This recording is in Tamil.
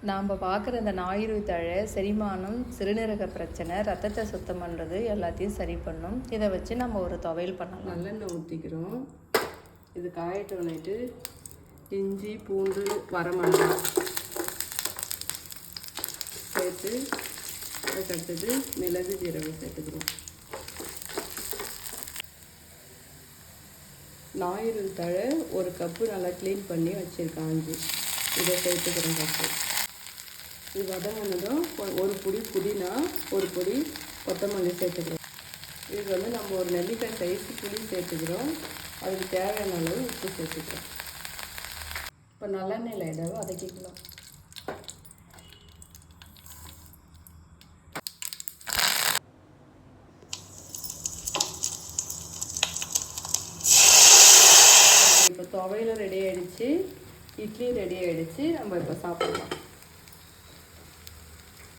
நாம் பார்க்குற இந்த ஞாயிறு தழை செரிமானம், சிறுநீரக பிரச்சனை, ரத்தத்தை சுத்தம் பண்ணுறது எல்லாத்தையும் சரி பண்ணும். இதை வச்சு நம்ம ஒரு துவையல் பண்ணலாம். நல்லெண்ணெய் ஊற்றிக்கிறோம். இது காயட்டோன்னிட்டு இஞ்சி, பூண்டு, வரமிளகாய் சேர்த்து அதுக்கடுத்தது மிளகு, ஜீரகம் சேர்த்துக்கிறோம். ஞாயிறு தழை ஒரு கப்பு நல்லா க்ளீன் பண்ணி வச்சுருக்கேன். இதை சேர்த்துக்கிறோம். கப்பு இது வதங்கினதும் ஒரு பொடி புதினா, ஒரு பொடி கொத்தமல்லி சேர்த்துக்கிறோம். இது நம்ம ஒரு நெல்லிக்காய் சைஸ் புளி சேர்த்துக்கிறோம். அதுக்கு தேவையான அளவு உப்பு சேர்த்துக்கிறோம். இப்போ நல்லெண்ணெயில் இதை வதக்கிக்கலாம். இப்போ துவையலும் ரெடி ஆகிடுச்சு, இட்லி ரெடி ஆகிடுச்சு. நம்ம இப்போ சாப்பிடலாம்.